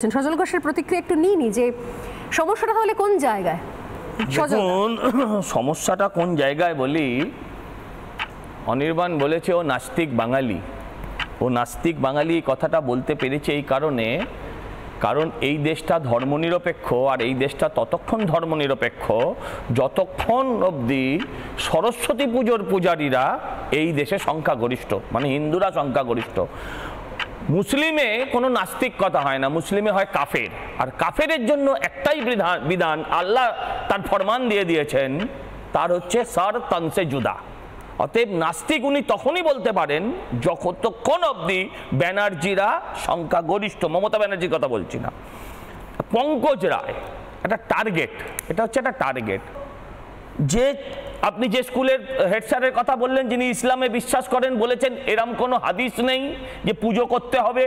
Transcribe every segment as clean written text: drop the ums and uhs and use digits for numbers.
সজল ঘোষের প্রতিক্রিয়া একটু নিই যে সমস্যাটা হলে কোন জায়গায়? দেখুন, সমস্যাটা কোন জায়গায় বলি, অনির্বাণ বলেছে ও নাস্তিক বাঙালি। ও নাস্তিক বাঙালি কথাটা বলতে পেরেছে এই কারণ এই দেশটা ধর্মনিরপেক্ষ, আর এই দেশটা ততক্ষণ ধর্মনিরপেক্ষ যতক্ষণ অবধি সরস্বতী পুজোর পূজারীরা এই দেশে সংখ্যাগরিষ্ঠ, মানে হিন্দুরা সংখ্যাগরিষ্ঠ। মুসলিমে কোনো নাস্তিক কথা হয় না, মুসলিমে হয় কাফের। আর কাফেরের জন্য একটাই বিধান আল্লাহ তার ফরমান দিয়ে দিয়েছেন, তার হচ্ছে সর তনসে জুদা। অতএব নাস্তিক উনি তখনই বলতে পারেন যতক্ষণ অবধি ব্যানার্জিরা সংখ্যাগরিষ্ঠ। মমতা ব্যানার্জির কথা বলছি না, পঙ্কজ রায় একটা টার্গেট, এটা হচ্ছে একটা টার্গেট। যে আপনি যে স্কুলের হেড স্যারের কথা বললেন, যিনি ইসলামে বিশ্বাস করেন, বলেছেন এরম কোনো হাদিস নেই যে পুজো করতে হবে,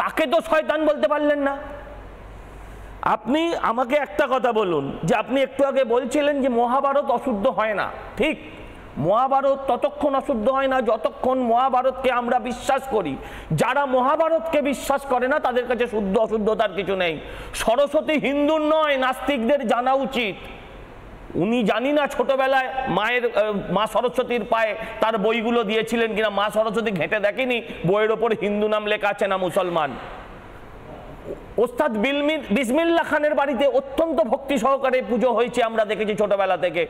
তাকে তো শয়তান বলতে পারলেন না। আপনি আমাকে একটা কথা বলুন, যে আপনি একটু আগে বলছিলেন যে মহাভারত অশুদ্ধ হয় না। ঠিক, মহাভারত ততক্ষণ অশুদ্ধ হয় না যতক্ষণ মহাভারতকে আমরা বিশ্বাস করি। যারা মহাভারতকে বিশ্বাস করে না তাদের কাছে শুদ্ধ অশুদ্ধতার কিছু নেই। সরস্বতী হিন্দুর নয়, নাস্তিকদের জানা উচিত। উনি জানি না ছোটবেলায় মা সরস্বতীর পায়ে তার বইগুলো দিয়েছিলেন কিনা, মা সরস্বতী ঘেঁটে দেখেনি বইয়ের ওপর হিন্দু নাম লেখা আছে না মুসলমান। ওস্তাদ বিসমিল্লাহ খানের বাড়িতে অত্যন্ত ভক্তি সহকারে পুজো হয়েছে, আমরা দেখেছি ছোটবেলা থেকে।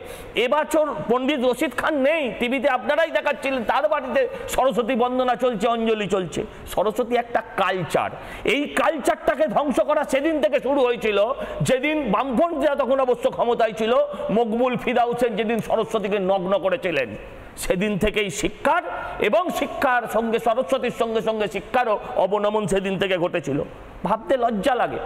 এবছর পণ্ডিত রশিদ খান নেই, টিভিতে আপনারাই দেখাচ্ছিলেন, তার বাড়িতে সরস্বতী বন্দনা চলছে, অঞ্জলি চলছে। সরস্বতী একটা কালচার, এই কালচারটাকে ধ্বংস করা সেদিন থেকে শুরু হয়েছিল যেদিন বামপন্থীরা তখন অবশ্য ক্ষমতায় ছিল। মকবুল ফিদা হোসেন যেদিন সরস্বতীকে নগ্ন করেছিলেন, সেদিন থেকেই শিক্ষার এবং শিক্ষার সঙ্গে সরস্বতীর সঙ্গে সঙ্গে শিক্ষারও অবনমন সেদিন থেকে ঘটেছিল। ভাবতে লজ্জা লাগে।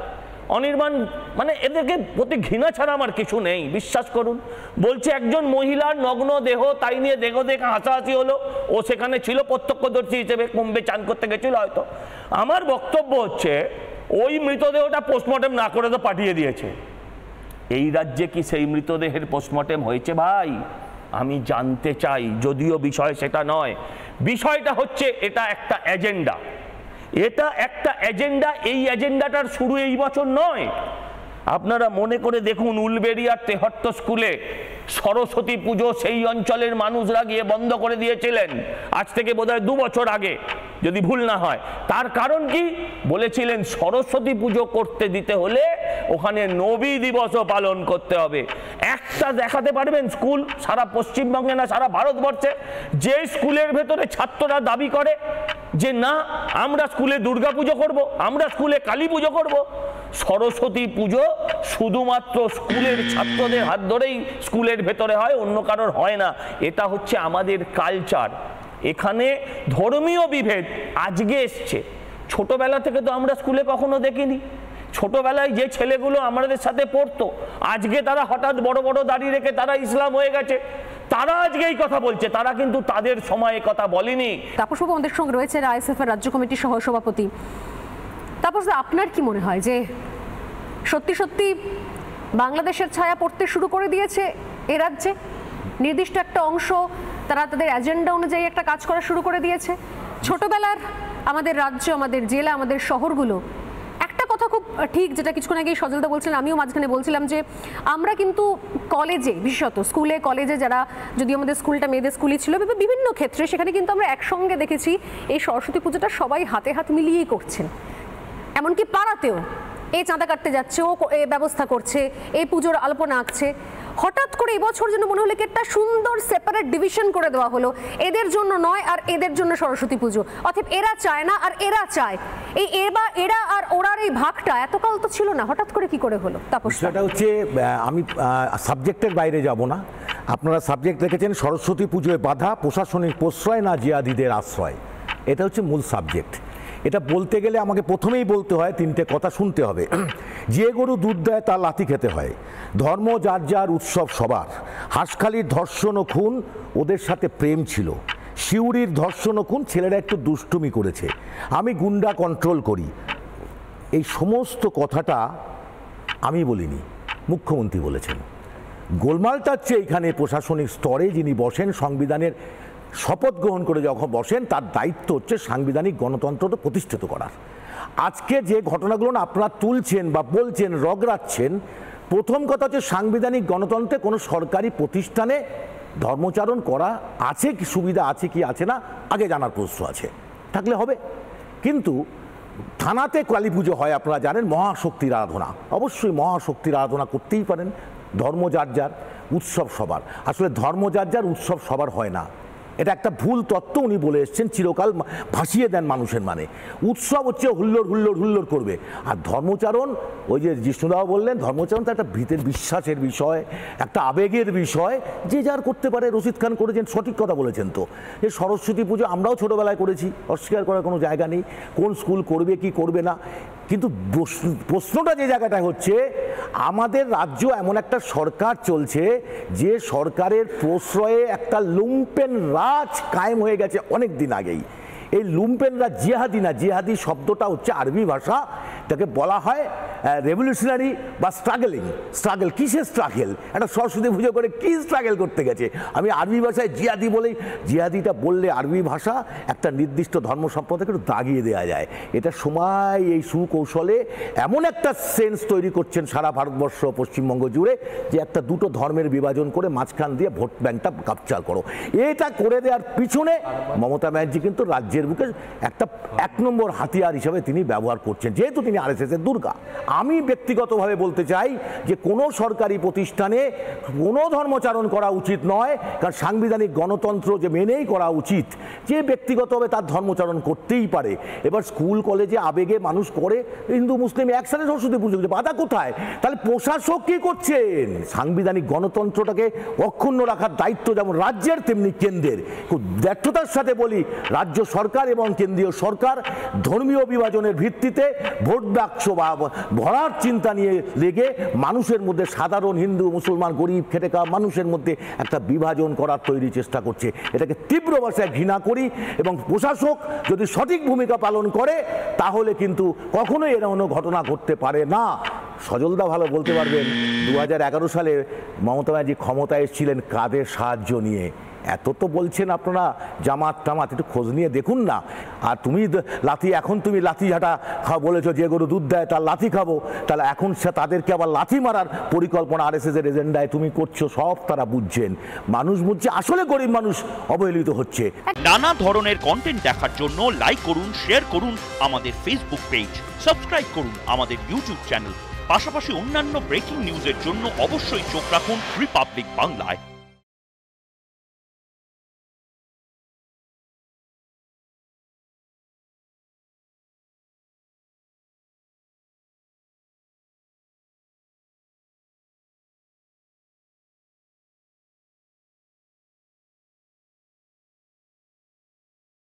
অনির্বাণ মানে এদেরকে প্রতি ঘৃণা ছাড়া আমার কিছু নেই, বিশ্বাস করুন। বলছে একজন মহিলার নগ্ন দেহ, তাই নিয়ে দেহ দেখে হাসাহাসি হলো। ও সেখানে ছিল প্রত্যক্ষদর্শী হিসেবে, কমবে চান করতে গেছিল হয়তো। আমার বক্তব্য হচ্ছে ওই মৃতদেহটা পোস্টমর্টেম না করে তো পাঠিয়ে দিয়েছে। এই রাজ্যে কি সেই মৃতদেহের পোস্টমর্টেম হয়েছে ভাই? আমি জানতে চাই, যদিও বিষয় সেটা নয়। বিষয়টা হচ্ছে এটা একটা এজেন্ডা, এটা একটা এজেন্ডা। এই এজেন্ডাটার শুরু এই বছর নয়। আপনারা মনে করে দেখুন, উলবেড়িয়ার তেহট্ট স্কুলে সরস্বতী পুজো সেই অঞ্চলের মানুষরা গিয়ে বন্ধ করে দিয়েছিলেন, আজ থেকে বোধহয় 2 বছর আগে যদি ভুল না হয়। তার কারণ কি বলেছিলেন? সরস্বতী পুজো করতে দিতে হলে ওখানে নবী দিবসও পালন করতে হবে। একটা দেখাতে পারবেন স্কুল সারা পশ্চিমবঙ্গে না সারা ভারতবর্ষে যে স্কুলের ভেতরে ছাত্ররা দাবি করে যে না আমরা স্কুলে দুর্গা পুজো করবো, আমরা স্কুলে কালী পুজো করবো? সরস্বতী পুজো শুধুমাত্র স্কুলের ছাত্রদের হাত ধরেই স্কুলের ভেতরে হয়, অন্য কারোর হয় না। এটা হচ্ছে আমাদের কালচার। এখানে ধর্মীয় বিভেদ আজকে এসছে, ছোটবেলা থেকে তো আমরা স্কুলে কখনো দেখিনি। ছোটবেলায় যে ছেলেগুলো আমাদের সাথে পড়তো, আজকে তারা হঠাৎ বড় বড় দাড়ি রেখে তারা ইসলাম হয়ে গেছে, তারা আজকে এই কথা বলছে। তারা কিন্তু তাদের সময় কথা বলেনি। তাপস বাবু আমাদের সঙ্গে রয়েছে, আইএসএফ এর রাজ্য কমিটির সহ সভাপতি। তাপস, আপনার কি মনে হয় যে সত্যি সত্যি বাংলাদেশের ছায়া পড়তে শুরু করে দিয়েছে এ রাজ্যে? নির্দিষ্ট একটা অংশ তারা তাদের এজেন্ডা অনুযায়ী একটা কাজ করা শুরু করে দিয়েছে। ছোটবেলার আমাদের রাজ্য, আমাদের জেলা, আমাদের শহরগুলো, একটা কথা খুব ঠিক, যেটা কিছুক্ষণ আগেই সজলদা বলছিলেন, আমিও মাঝখানে বলছিলাম, যে আমরা কিন্তু কলেজে, বিশেষত স্কুলে কলেজে, যারা যদি আমাদের স্কুলটা মেয়েদের স্কুলই ছিল, বিভিন্ন ক্ষেত্রে সেখানে কিন্তু আমরা একসঙ্গে দেখেছি এই সরস্বতী পুজোটা সবাই হাতে হাত মিলিয়েই করছেন। এমনকি পাড়াতেও এই চাঁদা কাটতে যাচ্ছে, ও ব্যবস্থা করছে, এই পুজোর আলপনা আঁকছে। হঠাৎ করে এবছর যেন মনে হলো কি একটা সুন্দর সেপারেট ডিভিশন করে দেওয়া হলো, এদের জন্য নয় আর এদের জন্য সরস্বতী পুজো। অর্থাৎ এরা চায় না আর এরা চায়। এই এরা আর ওরার এই ভাগটা এতকাল তো ছিল না, হঠাৎ করে কি করে হলো? তাপস, সেটা হচ্ছে, আমি সাবজেক্টের বাইরে যাব না। আপনারা সাবজেক্ট দেখেছেন, সরস্বতী পুজোয় বাধা, প্রশাসনিক প্রশ্রয় না জিয়াদিদের আশ্রয়। এটা হচ্ছে মূল সাবজেক্ট। এটা বলতে গেলে আমাকে প্রথমেই বলতে হয়, 3টে কথা শুনতে হবে। যে গরু দুধ দেয় তার লাথি খেতে হয়। ধর্ম যার যার, উৎসব সবার। হাঁসখালির ধর্ষণ ও খুন, ওদের সাথে প্রেম ছিল। শিউরির ধর্ষণ ও খুন, ছেলেরা একটু দুষ্টুমি করেছে। আমি গুন্ডা কন্ট্রোল করি। এই সমস্ত কথাটা আমি বলিনি, মুখ্যমন্ত্রী বলেছেন। গোলমালটা হচ্ছে এইখানে প্রশাসনিক স্তরে যিনি বসেন, সংবিধানের শপথ গ্রহণ করে যখন বসেন, তার দায়িত্ব হচ্ছে সাংবিধানিক গণতন্ত্রটা প্রতিষ্ঠিত করার। আজকে যে ঘটনাগুলো না আপনারা তুলছেন বা বলছেন, রগড়াচ্ছেন, প্রথম কথা হচ্ছে সাংবিধানিক গণতন্ত্রে কোনো সরকারি প্রতিষ্ঠানে ধর্মচারণ করা আছে কি, সুবিধা আছে কি আছে না আগে জানার প্রশ্ন আছে, থাকলে হবে। কিন্তু থানাতে কালী পুজো হয় আপনারা জানেন, মহাশক্তির আরাধনা, অবশ্যই মহাশক্তির আরাধনা করতেই পারেন, ধর্ম যার যার, উৎসব সবার। আসলে ধর্ম যার যার, উৎসব সবার হয় না, এটা একটা ভুল তত্ত্ব উনি বলে এসছেন, চিরকাল ভাসিয়ে দেন মানুষের। মানে উৎসব হচ্ছে হুল্লোড় হুল্লোড় হুল্লোড় করবে, আর ধর্মচারণ ওই যে জিষ্ণুদাও বললেন, ধর্মচারণ তো একটা ভিতের বিশ্বাসের বিষয়, একটা আবেগের বিষয়, যে যার করতে পারে। রশিদ খান করেছেন, সঠিক কথা বলেছেন। তো এই সরস্বতী পুজো আমরাও ছোটোবেলায় করেছি, অস্বীকার করার কোনো জায়গা নেই, কোন স্কুল করবে কি করবে না। কিন্তু প্রশ্নটা যে জায়গাটায় হচ্ছে, আমাদের রাজ্য এমন একটা সরকার চলছে যে সরকারের প্রশ্রয়ে একটা লুম্পেন রাজ কায়েম হয়ে গেছে অনেক দিন আগেই। এই লুম্পেন রাজ জিহাদি না, জিহাদি শব্দটা হচ্ছে আরবি ভাষা, এটাকে বলা হয় রেভলিউশনারি বা স্ট্রাগলিং। স্ট্রাগল কিসের স্ট্রাগল? একটা সরস্বতী পুজো করে কি স্ট্রাগল করতে গেছে? আমি আরবি ভাষায় জিহাদি বলেই, জিহাদিটা বললে আরবি ভাষা একটা নির্দিষ্ট ধর্ম সম্প্রদায়কে একটু দাগিয়ে দেওয়া যায়। এটা সময় এই সুকৌশলে এমন একটা সেন্স তৈরি করছেন সারা ভারতবর্ষ, পশ্চিমবঙ্গ জুড়ে, যে একটা দুটো ধর্মের বিভাজন করে মাঝখান দিয়ে ভোট ব্যাংকটা ক্যাপচার করো। এটা করে দেওয়ার পিছনে মমতা ব্যানার্জি কিন্তু রাজ্যের বুকে একটা 1 নম্বর হাতিয়ার হিসাবে তিনি ব্যবহার করছেন, যেহেতু তিনি আরএসএসের দুর্গা। আমি ব্যক্তিগতভাবে বলতে চাই যে কোনো সরকারি প্রতিষ্ঠানে কোনো ধর্মচারণ করা উচিত নয়, কারণ সাংবিধানিক গণতন্ত্র যে মেনেই করা উচিত, যে ব্যক্তিগতভাবে তার ধর্মচারণ করতেই পারে। এবার স্কুল কলেজে আবেগে মানুষ করে, হিন্দু মুসলিম একসাথে সরস্বতী পুজো, বাধা কোথায়? তাহলে প্রশাসক কি করছেন? সাংবিধানিক গণতন্ত্রটাকে অক্ষুণ্ণ রাখার দায়িত্ব যেমন রাজ্যের তেমনি কেন্দ্রের। খুব ব্যর্থতার সাথে বলি, রাজ্য সরকার এবং কেন্দ্রীয় সরকার ধর্মীয় বিভাজনের ভিত্তিতে ভোট বাক্স ভরার চিন্তা নিয়ে লেগে মানুষের মধ্যে, সাধারণ হিন্দু মুসলমান গরিব খেটে খাওয়া মানুষের মধ্যে একটা বিভাজন করার তৈরি চেষ্টা করছে। এটাকে তীব্র ভাষায় ঘৃণা করি, এবং প্রশাসক যদি সঠিক ভূমিকা পালন করে তাহলে কিন্তু কখনোই এরকম ঘটনা ঘটতে পারে না। সজলদা ভালো বলতে পারবেন, 2011 সালে মমতা ব্যানার্জি ক্ষমতায় এসেছিলেন কাদের সাহায্য নিয়ে। এত তো বলছেন আপনারা জামাত টামাত, একটু খোঁজ নিয়ে দেখুন না। আর তুমি লাথি, এখন তুমি লাথি ঝাঁটা খাও বলেছো, যে গরু দুধ দেয় তার লাথি খাবো, তাহলে এখন সে তাদেরকে আবার লাথি মারার পরিকল্পনা আরএসএসের এজেন্ডায় তুমি করছো, সব তারা বুঝছেন। মানুষ বুঝছে আসলে গরিব মানুষ অবহেলিত হচ্ছে। নানা ধরনের কন্টেন্ট দেখার জন্য লাইক করুন, শেয়ার করুন আমাদের ফেসবুক পেজ, সাবস্ক্রাইব করুন আমাদের ইউটিউব চ্যানেল। পাশাপাশি অন্যান্য ব্রেকিং নিউজের জন্য অবশ্যই চোখ রাখুন রিপাবলিক বাংলায়।